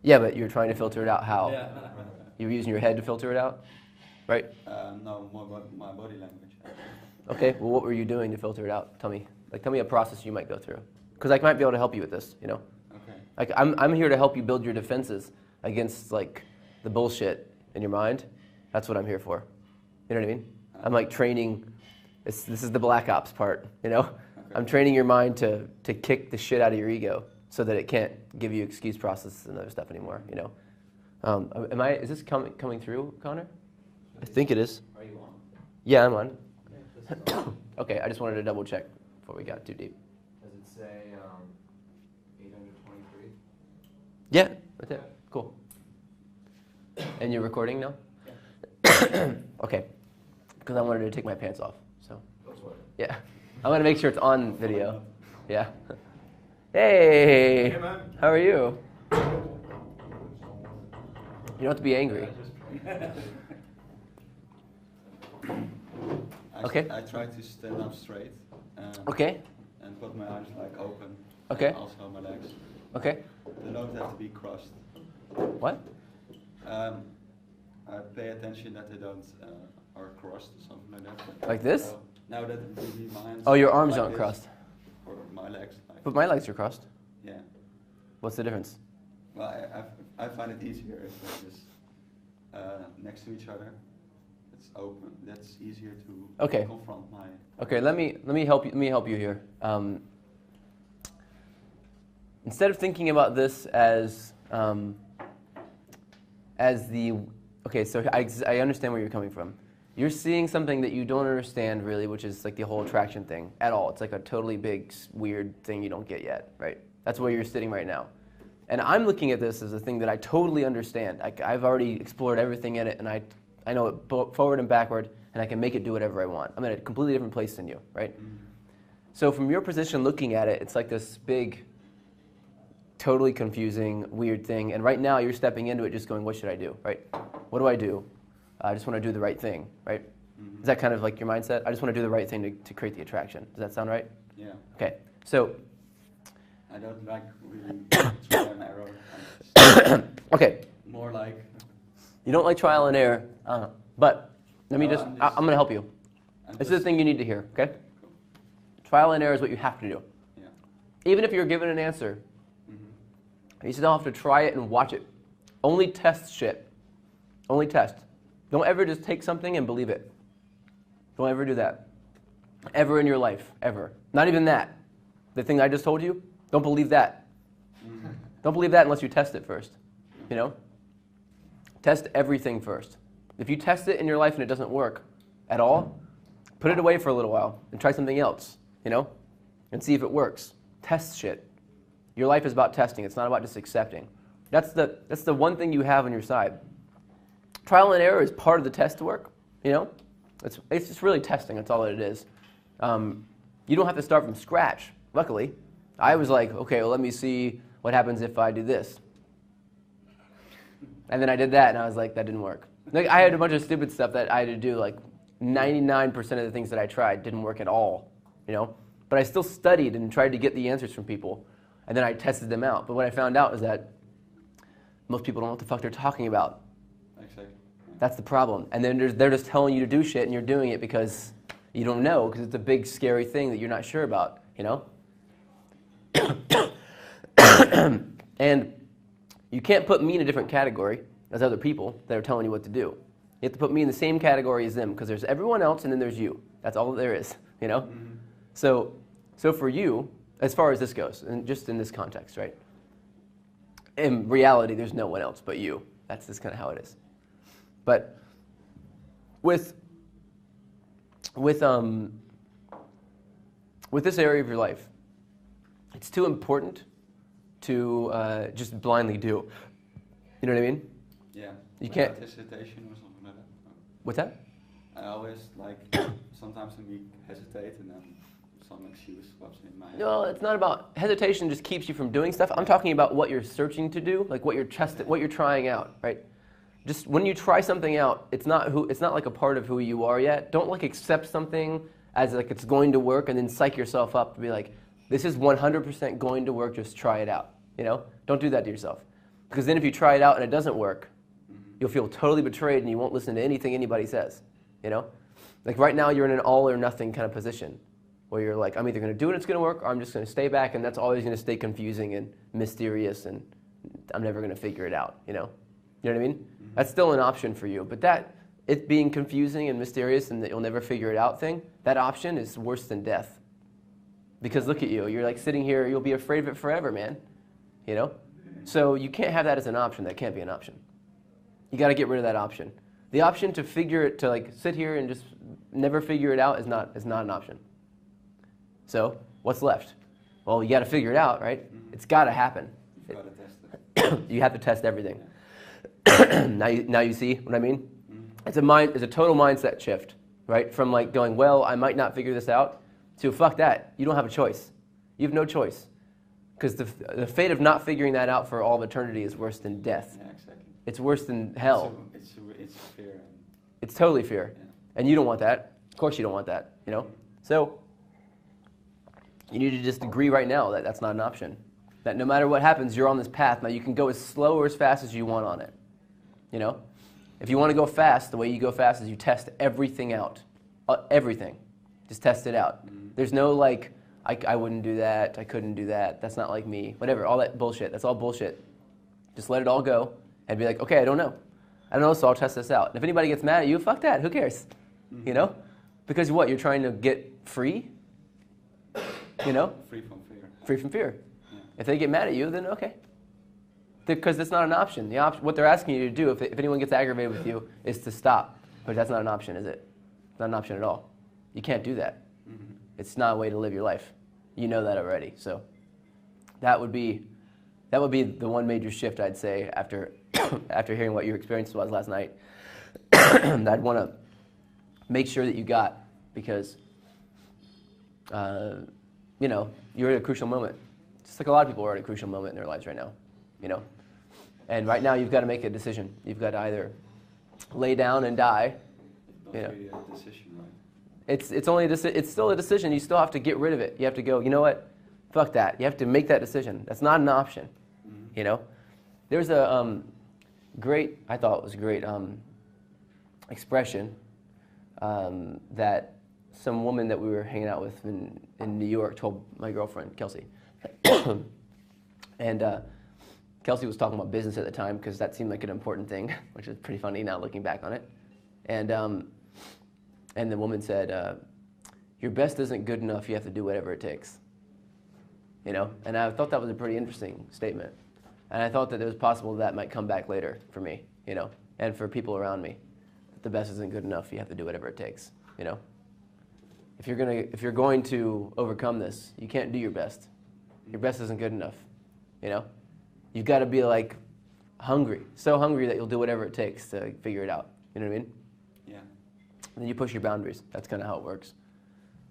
Yeah, but you're trying to filter it out how? Yeah. You're using your head to filter it out, right? No, more about my body language. Okay, well what were you doing to filter it out? Tell me a process you might go through. Because I might be able to help you with this, you know? Okay. Like I'm here to help you build your defenses against like the bullshit in your mind. That's what I'm here for. You know what I mean? I'm like training, this is the Black Ops part, you know? Okay. I'm training your mind to kick the shit out of your ego so that it can't give you excuse processes and other stuff anymore, you know? Is this coming through, Connor? I think it is. Are you on? Yeah, I'm on. Yeah, this is on. Okay, I just wanted to double check before we got too deep. Does it say 823? Yeah, that's it. Cool. And you're recording now? Yeah. Okay. Because I wanted to take my pants off, so. Go for it. Yeah. I want to make sure it's on video. Yeah. Hey! Hey, man. How are you? You don't have to be angry. Okay. I try to stand up straight. Okay. And put my arms like open. Okay. And also my legs. Okay. They don't have to be crossed. What? I pay attention that they don't are crossed or something like that. Like this? So now that maybe my hands. Oh, your arms like aren't this, crossed. Or my legs. Like, But my legs are crossed. yeah. What's the difference? Well, I find it easier if they're just next to each other. It's open. That's easier to Okay. confront my. Okay, let me help you. Let me help you here. Instead of thinking about this as the okay, so I understand where you're coming from. You're seeing something that you don't understand really, which is like the whole attraction thing at all. It's like a totally big weird thing you don't get yet, right? That's where you're sitting right now. And I'm looking at this as a thing that I totally understand. I've already explored everything in it, and I know it forward and backward, and I can make it do whatever I want. I'm in a completely different place than you, right? Mm. So from your position looking at it, it's like this big, totally confusing, weird thing. And right now you're stepping into it just going, what should I do, right? What do I do? I just want to do the right thing, right? Mm-hmm. Is that kind of like your mindset? I just want to do the right thing to create the attraction. Does that sound right? Yeah. Okay, so. I don't like really trial and error. Okay. More like. You don't like trial and error, but let me No, I'm going to help you. This is the thing you need to hear, okay? Cool. Trial and error is what you have to do. Yeah. Even if you're given an answer, Mm-hmm. you still have to try it and watch it. Only test shit. Only test. Don't ever just take something and believe it. Don't ever do that. Ever in your life. Ever. Not even that. The thing I just told you, don't believe that. Mm-hmm. Don't believe that unless you test it first. You know? Test everything first. If you test it in your life and it doesn't work at all, put it away for a little while and try something else, you know? And see if it works. Test shit. Your life is about testing. It's not about just accepting. That's the one thing you have on your side. Trial and error is part of the test work, you know? It's just really testing. That's all that it is. You don't have to start from scratch, luckily. I was like, okay, well, let me see what happens if I do this. And then I did that, and I was like, that didn't work. Like, I had a bunch of stupid stuff that I had to do. Like 99% of the things that I tried didn't work at all, you know? But I still studied and tried to get the answers from people. And then I tested them out. But what I found out is that most people don't know what the fuck they're talking about. Exactly. That's the problem. And then they're just telling you to do shit, and you're doing it because you don't know, because it's a big, scary thing that you're not sure about, you know? And you can't put me in a different category as other people that are telling you what to do. You have to put me in the same category as them, because there's everyone else and then there's you. That's all there is, you know? Mm-hmm. So for you, as far as this goes, and just in this context, right? In reality, there's no one else but you. That's just kind of how it is. But with this area of your life, it's too important to just blindly do. You know what I mean? Yeah. You can't. Without hesitation or something like that. What's that? I always like sometimes a week hesitate and then some excuse pops in my head. No, it's not about hesitation. Just keeps you from doing stuff. I'm talking about what you're searching to do, like what you're trying out, right? Just when you try something out, it's not like a part of who you are yet. Don't like accept something as like it's going to work and then psych yourself up to be like, this is 100% going to work. Just try it out. You know, don't do that to yourself. Because then if you try it out and it doesn't work, you'll feel totally betrayed and you won't listen to anything anybody says, you know? Like right now you're in an all or nothing kind of position where you're like, I'm either going to do it and it's going to work, or I'm just going to stay back and that's always going to stay confusing and mysterious and I'm never going to figure it out, you know? You know what I mean? That's still an option for you. But that, it being confusing and mysterious and that you'll never figure it out thing, that option is worse than death. Because look at you, you're like sitting here, you'll be afraid of it forever, man. You know? So you can't have that as an option. That can't be an option. You got to get rid of that option. The option to figure it, to like sit here and just never figure it out is not an option. So what's left? Well, you got to figure it out, right? It's got to happen. You've got to test it. You have to test everything. Now you see what I mean? It's a total mindset shift, right? From like going, well, I might not figure this out, to fuck that. You don't have a choice. You have no choice. Because the fate of not figuring that out for all of eternity is worse than death. Yeah, exactly. It's worse than hell. It's fear. It's totally fear. Yeah. And you don't want that. Of course you don't want that, you know? So you need to just agree right now that that's not an option. That no matter what happens, you're on this path. Now you can go as slow or as fast as you want on it. You know? If you want to go fast, the way you go fast is you test everything out. Everything. Just test it out. There's no like, I wouldn't do that, I couldn't do that, that's not like me. Whatever, all that bullshit. That's all bullshit. Just let it all go and be like, okay, I don't know, so I'll test this out. And if anybody gets mad at you, fuck that, who cares? You know? Because what, you're trying to get free? You know? Free from fear. Free from fear. Yeah. If they get mad at you, then okay. Because that's not an option. What they're asking you to do, if anyone gets aggravated with you, is to stop. But that's not an option, is it? It's not an option at all. You can't do that. It's not a way to live your life. You know that already. So that would be the one major shift, I'd say, after after hearing what your experience was last night. I'd want to make sure that you got, because you know, you're at a crucial moment. Just like a lot of people are at a crucial moment in their lives right now, you know. And right now you've got to make a decision. You've got to either lay down and die. Not You know. really a decision, right? It's still a decision. You still have to get rid of it. You have to go, you know what? Fuck that. You have to make that decision. That's not an option. You know? There's a I thought it was a great expression that some woman that we were hanging out with in New York told my girlfriend, Kelsey. And Kelsey was talking about business at the time because that seemed like an important thing, which is pretty funny now looking back on it. And the woman said, your best isn't good enough, you have to do whatever it takes. You know? And I thought that was a pretty interesting statement. And I thought that it was possible that might come back later for me, you know, and for people around me. That the best isn't good enough, you have to do whatever it takes, you know? If you're going to overcome this, you can't do your best. Your best isn't good enough, you know? You've got to be like hungry, so hungry that you'll do whatever it takes to figure it out. You know what I mean? Yeah. And then you push your boundaries. That's kind of how it works.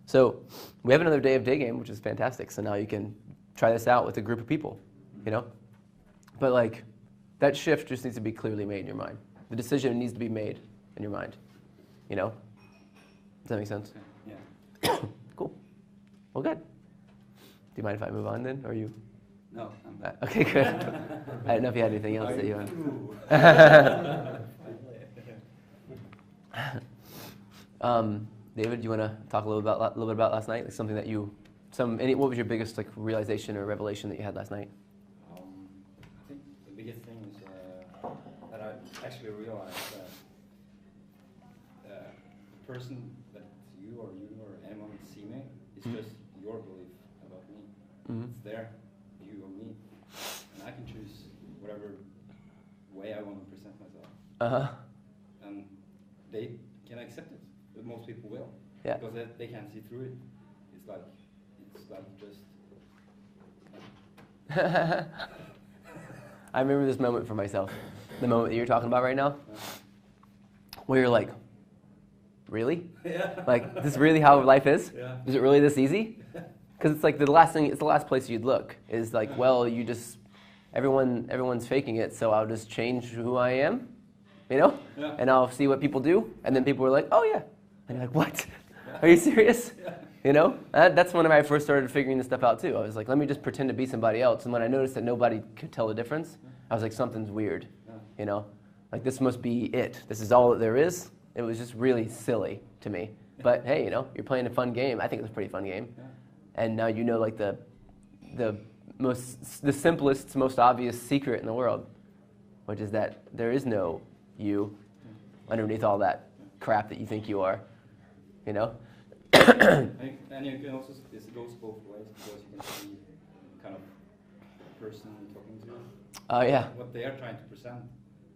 So we have another day of day game, which is fantastic. So now you can try this out with a group of people, you know? But like, that shift just needs to be clearly made in your mind. The decision needs to be made in your mind, you know? Does that make sense? Okay. Yeah. Cool. Well, good. Do you mind if I move on then, or you? No, I'm Okay, good. I didn't know if you had anything else that you had. David, do you want to talk a little bit about last night? Like something that what was your biggest like realization or revelation that you had last night? I think the biggest thing is that I actually realized that the person that you or anyone would see me is just your belief about me. It's there, you or me, and I can choose whatever way I want to present myself. And they can accept it, but most people will. Yeah. Because they can't see through it. It's like just. I remember this moment for myself. The moment that you're talking about right now, where you're like, really? Yeah. Like, this is really how life is? Yeah. Is it really this easy? Because it's like it's the last place you'd look. Is like, well, everyone's faking it, so I'll just change who I am, you know? Yeah. And I'll see what people do, and then people are like, oh yeah. And you're like, what? Are you serious? Yeah. You know? That's when I first started figuring this stuff out too. I was like, let me just pretend to be somebody else. And when I noticed that nobody could tell the difference, I was like, something's weird, Yeah. you know? Like, this must be it. This is all that there is. It was just really silly to me. But hey, you know, you're playing a fun game. I think it was a pretty fun game. Yeah. And now you know, like, the simplest, most obvious secret in the world, which is that there is no you underneath all that crap that you think you are, you know? And you can also, this goes both ways, because you can see kind of the person you're talking to, Oh, yeah. what they are trying to present.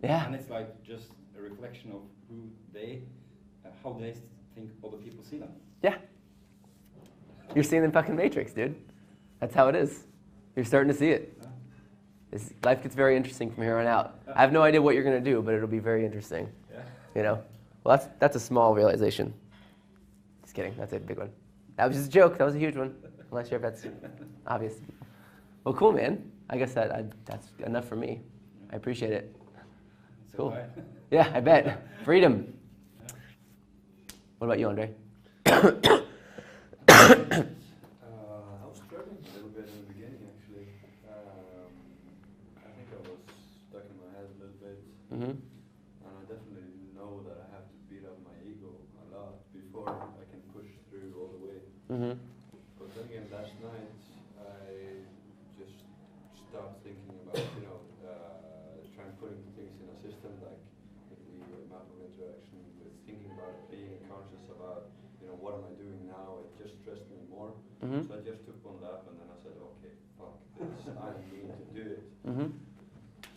Yeah. And it's like just a reflection of who they, how they think other people see them. Yeah. You're seeing the fucking Matrix, dude. That's how it is. You're starting to see it. Yeah. Life gets very interesting from here on out. I have no idea what you're going to do, but it'll be very interesting. Yeah. You know? Well, that's a small realization. Just kidding. That's a big one. That was just a joke. That was a huge one. I'm not sure if that's obvious. Well, cool, man. I guess that's enough for me. I appreciate it. So Cool. Yeah, I bet. Freedom. What about you, Andre? I was struggling a little bit in the beginning, actually. I think I was stuck in my head a little bit, Mm-hmm. and I definitely know that I have to beat up my ego a lot before I can push through all the way. Mm-hmm. But then again, last night I just stopped thinking about, trying putting things in a system like the map of interaction, with thinking about being conscious about, what am I doing now? It just stressed me more. Mm-hmm. So I just took one lap and then I said, okay, fuck this, I need to do it. Mm-hmm.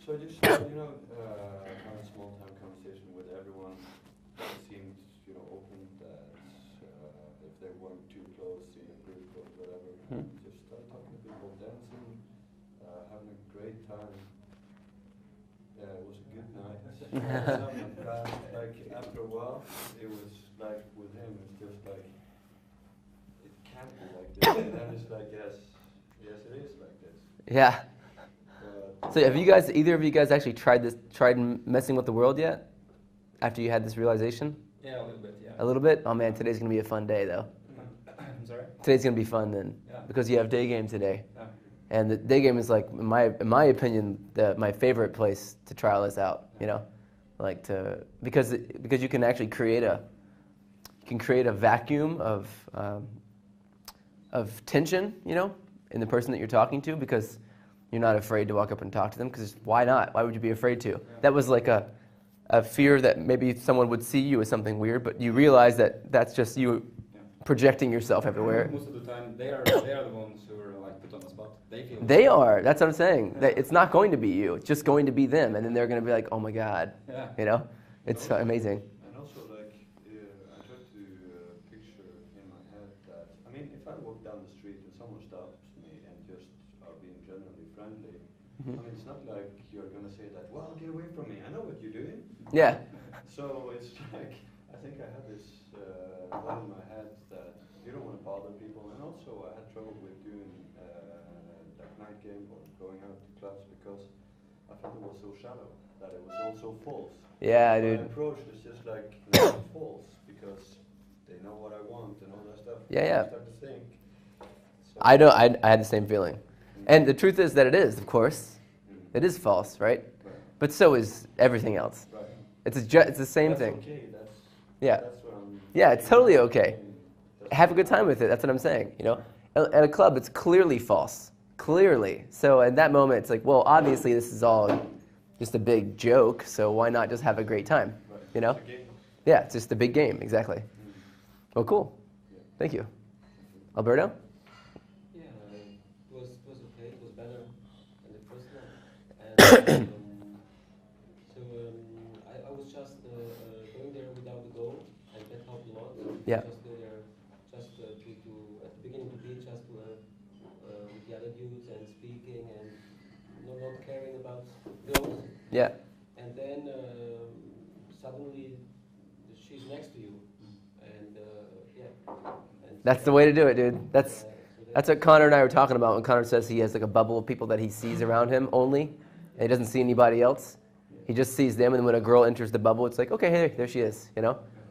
So I just, had a small time conversation with everyone. That seemed, open that if they weren't too close in a group or whatever, just started talking to people, dancing, having a great time. Yeah, it was a good night. Like after a while, it was like with him, it's just like it can't be like this. And then it's like yes, it is like this. Yeah. But So have either of you guys actually tried messing with the world yet? After you had this realization? Yeah, a little bit, yeah. A little bit? Oh man, today's going to be a fun day though. I'm sorry? Today's going to be fun then. Yeah. Because you have day game today. Yeah. And the day game is like, in my opinion, my favorite place to trial this out, because you can actually create a vacuum of tension, in the person that you're talking to, because you're not afraid to walk up and talk to them, because why not? Why would you be afraid to? That was like a fear that maybe someone would see you as something weird, but you realize that that's just you projecting yourself everywhere. Most of the time, they are the ones who are like put on the spot. They are. That's what I'm saying. That it's not going to be you. It's just going to be them, and then they're going to be like, "Oh my God," Yeah. It's amazing. And also, I try to picture in my head that, if I walk down the street and someone stops me and just are being generally friendly, it's not like you're going to say that, well, get away from me, I know what you're doing. Yeah. So it's like, I think I had this thought in my head that you don't want to bother people, and also I had trouble with doing that night game or going out to clubs because I felt it was so shallow, that it was all so false. Yeah, My dude. approach was just like, no, it's false, because they know what I want and all that stuff. Yeah, yeah. I start to think. So I had the same feeling. And the truth is that it is, of course. It is false, right? Right. But so is everything else. Right. It's the same That's thing. okay. Yeah. That's what I'm. Yeah, it's totally okay. That's Have a good time with it. That's what I'm saying, At a club, it's clearly false. Clearly. So at that moment, it's like, well, obviously this is all just a big joke, so why not just have a great time, Right. you know? It's a game. Yeah, it's just a big game, exactly. Well, cool. Yeah. Thank you. Alberto? Yeah, it was okay. It was better than the first one. And I was just going there without a goal, and that helped a lot. Yeah. Just go there, just to at the beginning to be just with the other dudes and speaking and not caring about goals. Yeah. And then suddenly she's next to you, and yeah. And That's the way to do it, dude. That's so what Connor and I were talking about when Connor says he has like a bubble of people that he sees around him only, and he doesn't see anybody else. He just sees them, and when a girl enters the bubble, it's like, okay, hey, there she is,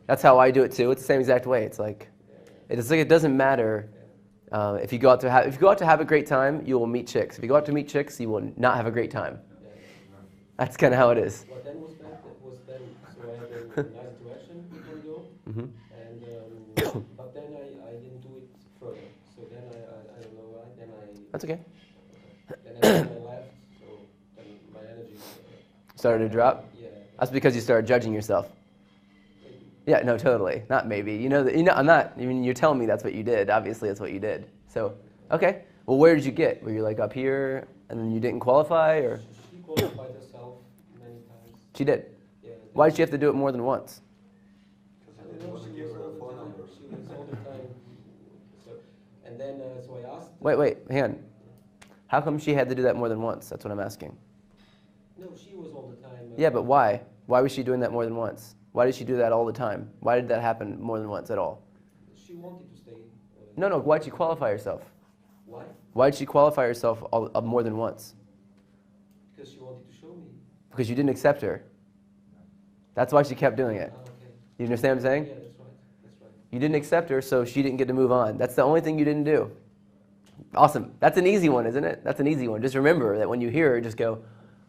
That's how I do it too. It's the same exact way. It's like it doesn't matter if you go out to have a great time, you will meet chicks. If you go out to meet chicks, you will not have a great time. That's kind of how it is. What then was bad was then, so I had a nice interaction with one girl, Hmm. and but then I didn't do it further. So then I don't know why. Then That's okay. then I left. So then my energy Started to drop. yeah. That's because you started judging yourself. Yeah, no, totally. Not maybe. I'm not. I mean, you're telling me that's what you did. Obviously, that's what you did. So, okay. Well, where did you get? Were you like up here, and then you didn't qualify, or She qualified herself many times. she did? Yeah. Why did she have to do it more than once? Because I I don't didn't know, want to she give was her all a the phone time. number. She was all the time. So, and then so I asked. Wait, hang on. How come she had to do that more than once? That's what I'm asking. No, she was all the time. Yeah, but why? Why was she doing that more than once? Why did she do that all the time? Why did that happen more than once at all? She wanted to stay. No. Why'd she qualify herself? Why? Why'd she qualify herself more than once? Because she wanted to show me. Because you didn't accept her. That's why she kept doing it. Ah, okay. You understand what I'm saying? Yeah, that's right. That's right. You didn't accept her, so she didn't get to move on. That's the only thing you didn't do. Awesome. That's an easy one, isn't it? That's an easy one. Just remember that when you hear her, just go,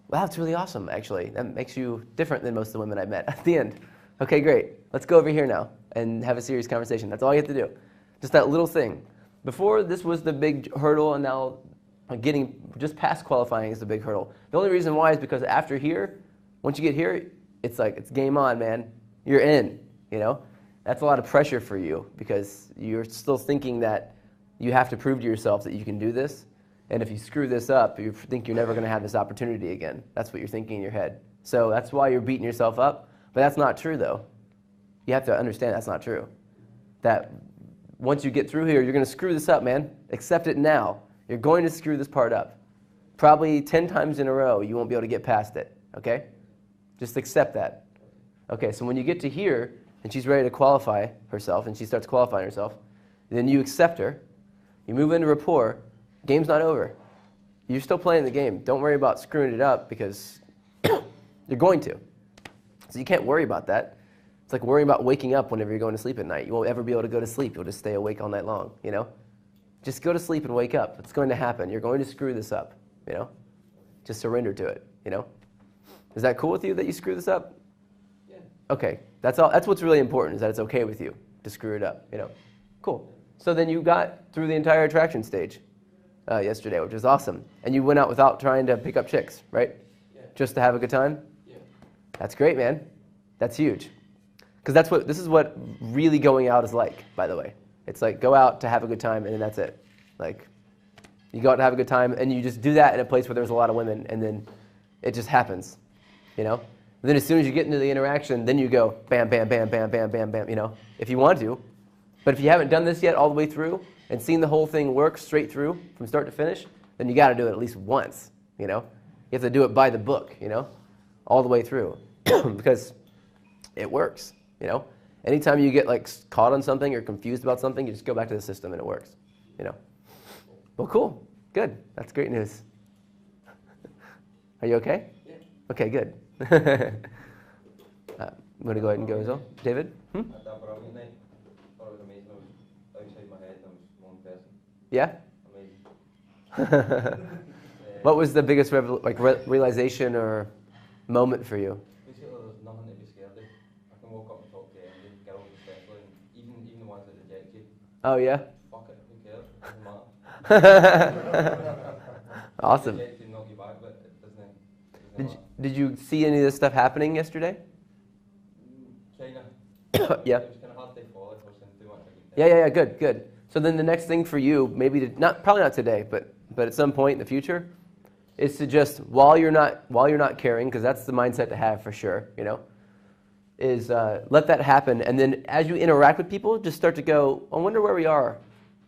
wow, that's really awesome, actually. That makes you different than most of the women I've met at the end. Okay, great. Let's go over here now and have a serious conversation. That's all you have to do. Just that little thing. Before, this was the big hurdle, and now getting just past qualifying is the big hurdle. The only reason why is because after here, once you get here, it's like, it's game on, man. You're in, you know? That's a lot of pressure for you because you're still thinking that you have to prove to yourself that you can do this. And if you screw this up, you think you're never going to have this opportunity again. That's what you're thinking in your head. So that's why you're beating yourself up. But that's not true, though. You have to understand that's not true. That once you get through here, you're going to screw this up, man. Accept it now. You're going to screw this part up. Probably 10 times in a row, you won't be able to get past it, okay? Just accept that. Okay, so when you get to here, and she's ready to qualify herself, and she starts qualifying herself, then you accept her. You move into rapport. Game's not over. You're still playing the game. Don't worry about screwing it up because you're going to. So you can't worry about that. It's like worrying about waking up whenever you're going to sleep at night. You won't ever be able to go to sleep. You'll just stay awake all night long, you know? Just go to sleep and wake up. It's going to happen. You're going to screw this up, you know? Just surrender to it, you know? Is that cool with you that you screw this up? Yeah. Okay. That's all. That's what's really important is that it's okay with you to screw it up, you know? Cool. So then you got through the entire attraction stage yesterday, which was awesome. And you went out without trying to pick up chicks, right? Yeah. Just to have a good time? Yeah. That's great, man. That's huge. Because this is what really going out is like, by the way. It's like go out to have a good time and then that's it. Like you go out to have a good time and you just do that in a place where there's a lot of women and then it just happens, you know? And then as soon as you get into the interaction, then you go bam, bam, bam, bam, bam, bam, bam, you know, if you want to. But if you haven't done this yet all the way through and seen the whole thing work straight through from start to finish, then you got to do it at least once, you know? You have to do it by the book, you know, all the way through because it works, you know? Anytime you get like caught on something or confused about something, you just go back to the system and it works, you know? Well, cool. Good. That's great news. Are you okay? Yeah. Okay, good. I'm going to go ahead and go as well. David? At that brilliant night, I thought it was amazing. I was outside my head and I was one person. Yeah? Amazing. What was the biggest realization or moment for you? Basically, there's nothing to be scared of. I can walk up and talk to any girl especially, and even the ones that reject you. Oh, yeah? Fuck it, who cares? Doesn't matter. Awesome. Reject you, knock you back, but it doesn't matter. Did you see any of this stuff happening yesterday? Kinda. Yeah. It was kind of hard to follow if I was saying too much. I could Yeah, good. So then the next thing for you, maybe probably not today, but at some point in the future, is to just while you're not caring, because that's the mindset to have for sure, you know, is let that happen, and then as you interact with people, just start to go, I wonder where we are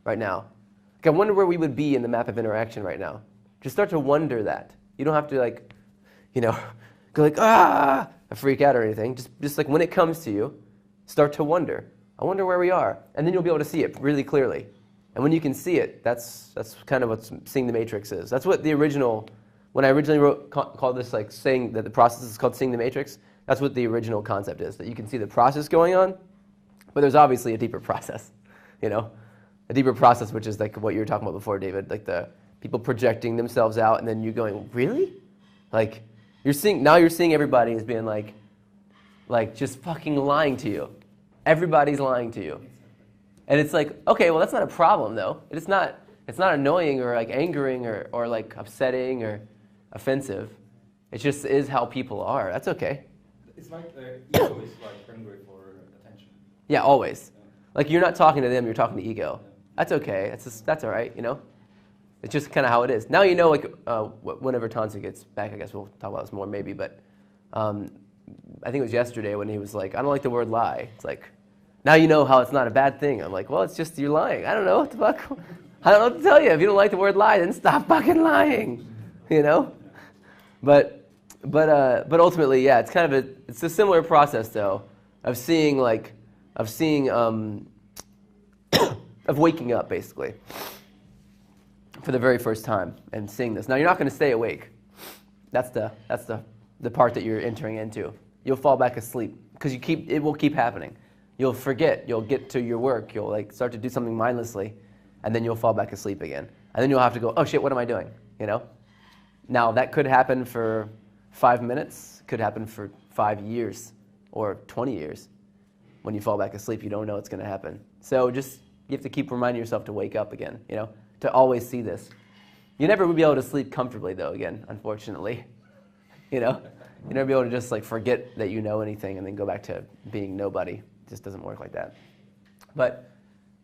right now. Like, I wonder where we would be in the map of interaction right now. Just start to wonder that. You don't have to like, you know, go like freak out or anything. Just like when it comes to you, start to wonder. I wonder where we are, and then you'll be able to see it really clearly. And when you can see it, that's kind of what seeing the matrix is. That's what the original, when I originally called this like saying that the process is called seeing the matrix. That's what the original concept is, that you can see the process going on, but there's obviously a deeper process, you know, a deeper process, which is like what you were talking about before, David, like the people projecting themselves out, and then you going, really, like You're seeing everybody as being like just fucking lying to you. Everybody's lying to you. And it's like, okay, well that's not a problem though. It's not annoying or like angering or like upsetting or offensive. It just is how people are. That's okay. It's like the ego is like hungry for attention. Yeah, always. Yeah. Like you're not talking to them, you're talking to ego. That's okay. That's all right, you know? It's just kind of how it is. Now you know, like, whenever Tansu gets back, I guess we'll talk about this more maybe, but I think it was yesterday when he was like, I don't like the word lie. It's like, now you know how it's not a bad thing. I'm like, well, it's just you're lying. I don't know what the fuck. I don't know what to tell you. If you don't like the word lie, then stop fucking lying, you know? But ultimately, yeah, it's kind of it's a similar process though of waking up basically for the very first time and seeing this. Now you're not going to stay awake. That's the part that you're entering into. You'll fall back asleep because it will keep happening. You'll forget. You'll get to your work. You'll like start to do something mindlessly, and then you'll fall back asleep again. And then you'll have to go, oh shit, what am I doing? You know. Now that could happen for 5 minutes. Could happen for 5 years or 20 years. When you fall back asleep, you don't know what's going to happen. So you have to keep reminding yourself to wake up again. You know, to always see this. You never will be able to sleep comfortably though. Again, unfortunately, you know, you never be able to just like forget that you know anything and then go back to being nobody. It just doesn't work like that. But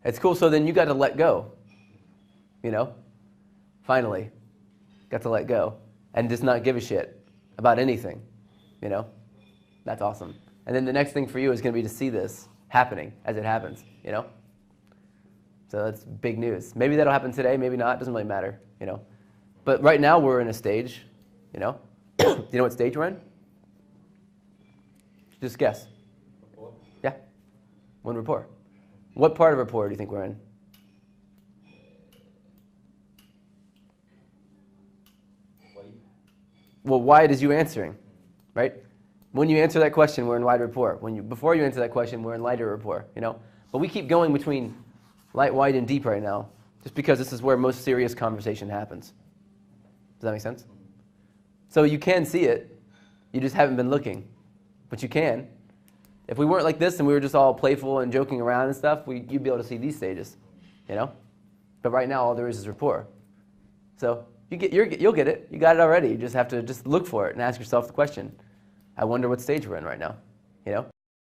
it's cool. So then you got to let go. You know, finally, got to let go and just not give a shit about anything. You know, that's awesome. And then the next thing for you is going to be to see this happening as it happens. You know. So that's big news. Maybe that'll happen today, maybe not. It doesn't really matter, you know. But right now we're in a stage, you know. Do you know what stage we're in? Just guess. Rapport. Yeah. One rapport. What part of rapport do you think we're in? Why? Well, wide is you answering, right? When you answer that question, we're in wide rapport. Before you answer that question, we're in lighter rapport, you know. But we keep going between light, wide, and deep right now, just because this is where most serious conversation happens. Does that make sense? So you can see it, you just haven't been looking, but you can. If we weren't like this and we were just all playful and joking around and stuff, you'd be able to see these stages, you know? But right now, all there is rapport. So you'll get it. You got it already. You just have to just look for it and ask yourself the question, I wonder what stage we're in right now, you know?